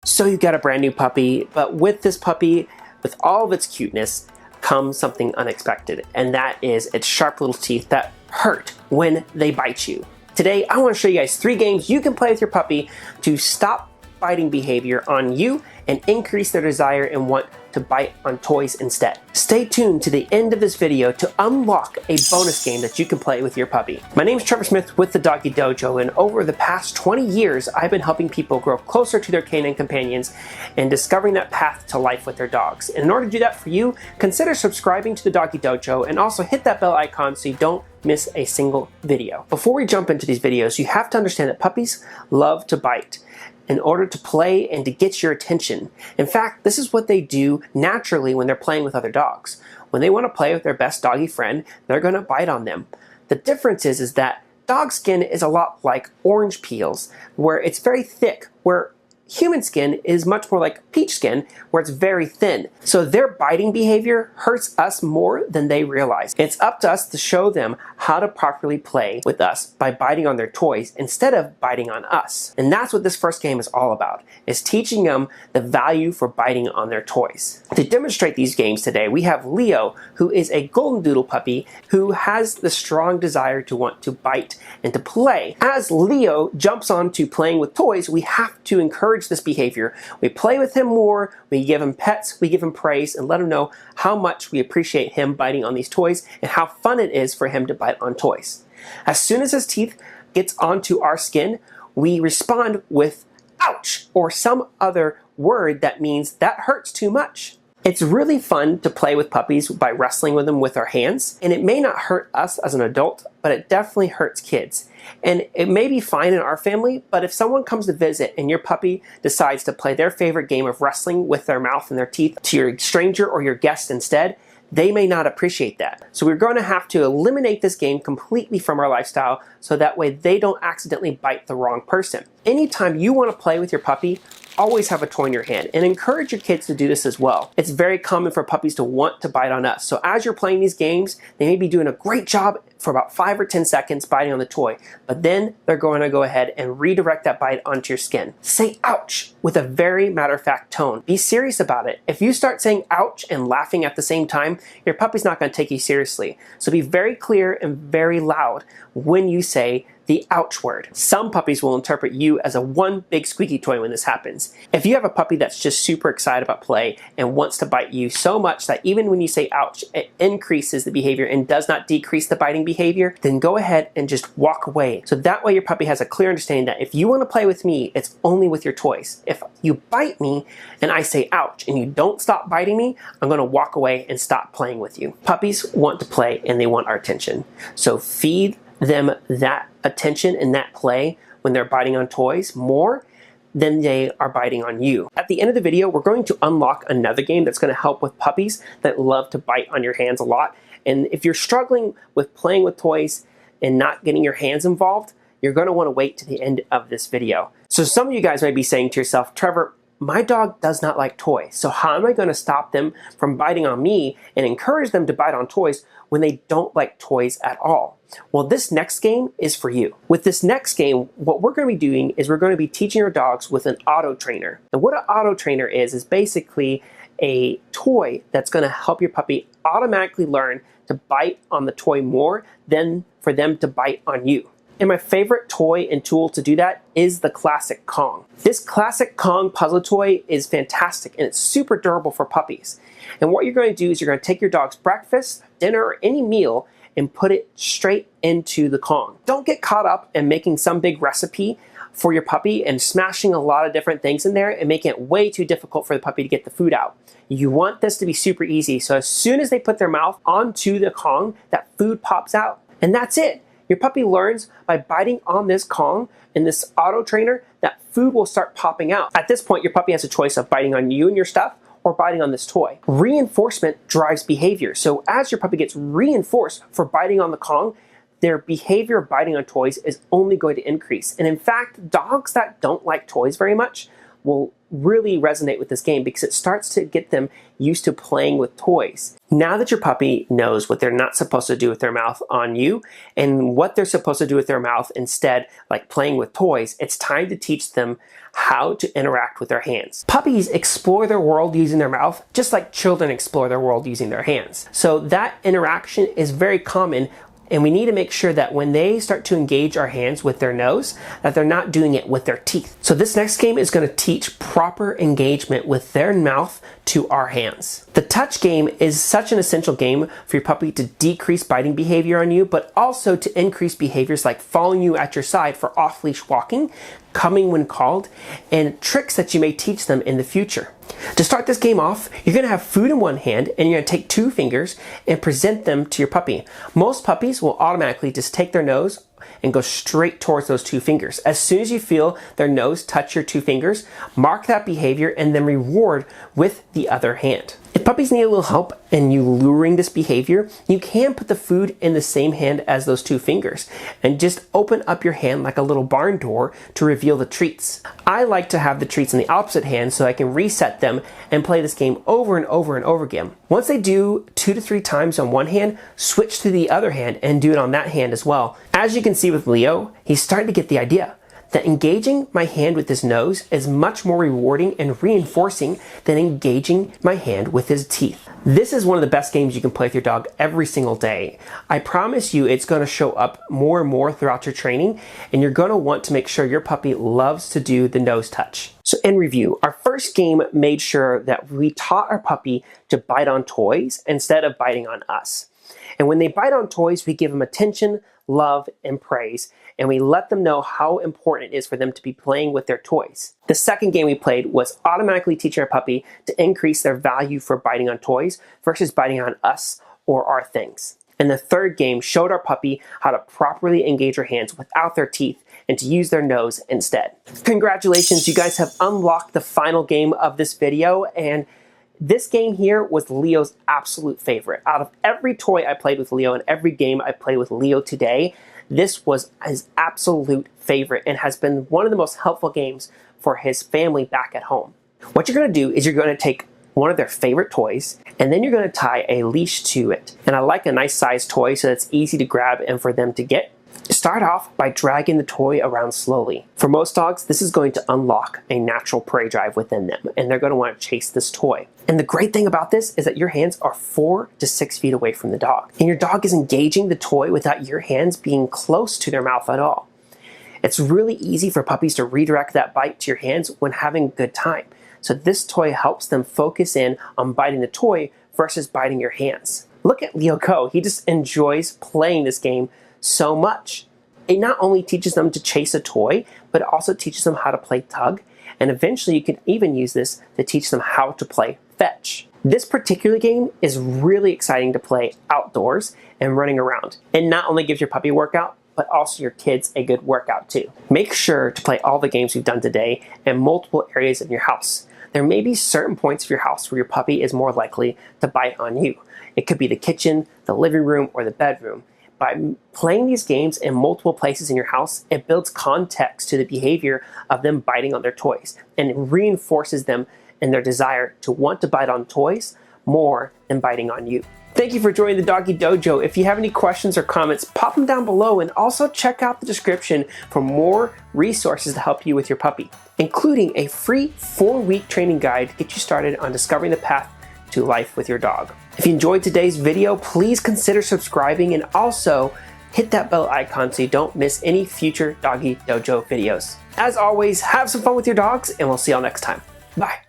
So you got a brand new puppy, but with this puppy, with all of its cuteness, comes something unexpected, and that is its sharp little teeth that hurt when they bite you. Today, I want to show you guys 3 games you can play with your puppy to stop biting behavior on you and increase their desire and want to bite on toys instead. Stay tuned to the end of this video to unlock a bonus game that you can play with your puppy. My name is Trevor Smith with the Doggie Dojo, and over the past 20 years, I've been helping people grow closer to their canine companions and discovering that path to life with their dogs. And in order to do that for you, consider subscribing to the Doggie Dojo and also hit that bell icon so you don't miss a single video. Before we jump into these videos, you have to understand that puppies love to bite in order to play and to get your attention. In fact, this is what they do naturally when they're playing with other dogs. When they want to play with their best doggy friend, they're going to bite on them. The difference is that dog skin is a lot like orange peels, where it's very thick, where human skin is much more like peach skin, where it's very thin. So their biting behavior hurts us more than they realize. It's up to us to show them how to properly play with us by biting on their toys instead of biting on us. And that's what this first game is all about, is teaching them the value for biting on their toys. To demonstrate these games today, we have Leo, who is a golden doodle puppy who has the strong desire to want to bite and to play. As Leo jumps on to playing with toys, we have to encourage this behavior. We play with him more, we give him pets, we give him praise, and let him know how much we appreciate him biting on these toys and how fun it is for him to bite on toys. As soon as his teeth gets onto our skin, we respond with ouch, or some other word that means that hurts too much. It's really fun to play with puppies by wrestling with them with our hands, and it may not hurt us as an adult, but it definitely hurts kids. And it may be fine in our family, but if someone comes to visit and your puppy decides to play their favorite game of wrestling with their mouth and their teeth to your stranger or your guest instead, they may not appreciate that. So we're going to have to eliminate this game completely from our lifestyle so that way they don't accidentally bite the wrong person. Anytime you want to play with your puppy, always have a toy in your hand and encourage your kids to do this as well. It's very common for puppies to want to bite on us. So as you're playing these games, they may be doing a great job for about 5 or 10 seconds biting on the toy, but then they're going to go ahead and redirect that bite onto your skin. Say ouch with a very matter-of-fact tone. Be serious about it. If you start saying ouch and laughing at the same time, your puppy's not going to take you seriously. So be very clear and very loud when you say the ouch word. Some puppies will interpret you as a one big squeaky toy when this happens. If you have a puppy that's just super excited about play and wants to bite you so much that even when you say ouch, it increases the behavior and does not decrease the biting behavior, then go ahead and just walk away. So that way your puppy has a clear understanding that if you want to play with me, it's only with your toys. If you bite me and I say ouch and you don't stop biting me, I'm going to walk away and stop playing with you. Puppies want to play and they want our attention. So feed them that attention and that play when they're biting on toys more than they are biting on you. At the end of the video, we're going to unlock another game that's going to help with puppies that love to bite on your hands a lot. And if you're struggling with playing with toys and not getting your hands involved, you're going to want to wait to the end of this video. So some of you guys may be saying to yourself, Trevor, my dog does not like toys, so how am I going to stop them from biting on me and encourage them to bite on toys when they don't like toys at all? Well, this next game is for you. With this next game, what we're going to be doing is we're going to be teaching our dogs with an auto trainer. And what an auto trainer is basically a toy that's going to help your puppy automatically learn to bite on the toy more than for them to bite on you. And my favorite toy and tool to do that is the classic Kong. This classic Kong puzzle toy is fantastic and it's super durable for puppies. And what you're going to do is you're going to take your dog's breakfast, dinner, or any meal and put it straight into the Kong. Don't get caught up in making some big recipe for your puppy and smashing a lot of different things in there and making it way too difficult for the puppy to get the food out. You want this to be super easy, so as soon as they put their mouth onto the Kong, that food pops out. And that's it. Your puppy learns by biting on this Kong and this auto trainer that food will start popping out. At this point, your puppy has a choice of biting on you and your stuff or biting on this toy. Reinforcement drives behavior. So as your puppy gets reinforced for biting on the Kong, their behavior of biting on toys is only going to increase. And in fact, dogs that don't like toys very much will really resonate with this game because it starts to get them used to playing with toys. Now that your puppy knows what they're not supposed to do with their mouth on you and what they're supposed to do with their mouth instead, like playing with toys, it's time to teach them how to interact with their hands. Puppies explore their world using their mouth, just like children explore their world using their hands. So that interaction is very common, and we need to make sure that when they start to engage our hands with their nose, that they're not doing it with their teeth. So this next game is going to teach proper engagement with their mouth to our hands. The touch game is such an essential game for your puppy to decrease biting behavior on you, but also to increase behaviors like following you at your side for off-leash walking, coming when called, and tricks that you may teach them in the future. To start this game off, you're going to have food in one hand and you're going to take 2 fingers and present them to your puppy. Most puppies will automatically just take their nose and go straight towards those 2 fingers. As soon as you feel their nose touch your 2 fingers, mark that behavior and then reward with the other hand. If puppies need a little help in you luring this behavior, you can put the food in the same hand as those 2 fingers and just open up your hand like a little barn door to reveal the treats. I like to have the treats in the opposite hand so I can reset them and play this game over and over and over again. Once they do 2 to 3 times on one hand, switch to the other hand and do it on that hand as well. As you can see with Leo, he's starting to get the idea that engaging my hand with his nose is much more rewarding and reinforcing than engaging my hand with his teeth. This is one of the best games you can play with your dog every single day. I promise you it's going to show up more and more throughout your training, and you're going to want to make sure your puppy loves to do the nose touch. So in review, our first game made sure that we taught our puppy to bite on toys instead of biting on us. And when they bite on toys, we give them attention, love, and praise, and we let them know how important it is for them to be playing with their toys. The second game we played was automatically teaching our puppy to increase their value for biting on toys versus biting on us or our things. And the third game showed our puppy how to properly engage their hands without their teeth and to use their nose instead. Congratulations, you guys have unlocked the final game of this video, and this game here was Leo's absolute favorite. Out of every toy I played with Leo and every game I played with Leo today, this was his absolute favorite and has been one of the most helpful games for his family back at home. What you're going to do is you're going to take one of their favorite toys and then you're going to tie a leash to it. And I like a nice sized toy so it's easy to grab and for them to get. Start off by dragging the toy around slowly. For most dogs, this is going to unlock a natural prey drive within them, and they're going to want to chase this toy. And the great thing about this is that your hands are 4 to 6 feet away from the dog, and your dog is engaging the toy without your hands being close to their mouth at all. It's really easy for puppies to redirect that bite to your hands when having a good time. So this toy helps them focus in on biting the toy versus biting your hands. Look at Leo go. He just enjoys playing this game so much. It not only teaches them to chase a toy, but it also teaches them how to play tug, and eventually you can even use this to teach them how to play fetch. This particular game is really exciting to play outdoors and running around. It not only gives your puppy a workout, but also your kids a good workout too. Make sure to play all the games we've done today in multiple areas of your house. There may be certain points of your house where your puppy is more likely to bite on you. It could be the kitchen, the living room, or the bedroom. By playing these games in multiple places in your house, it builds context to the behavior of them biting on their toys, and it reinforces them in their desire to want to bite on toys more than biting on you. Thank you for joining the Doggie Dojo. If you have any questions or comments, pop them down below, and also check out the description for more resources to help you with your puppy, including a free 4-week training guide to get you started on discovering the path to life with your dog. If you enjoyed today's video, please consider subscribing and also hit that bell icon so you don't miss any future Doggie Dojo videos. As always, have some fun with your dogs, and we'll see y'all next time. Bye.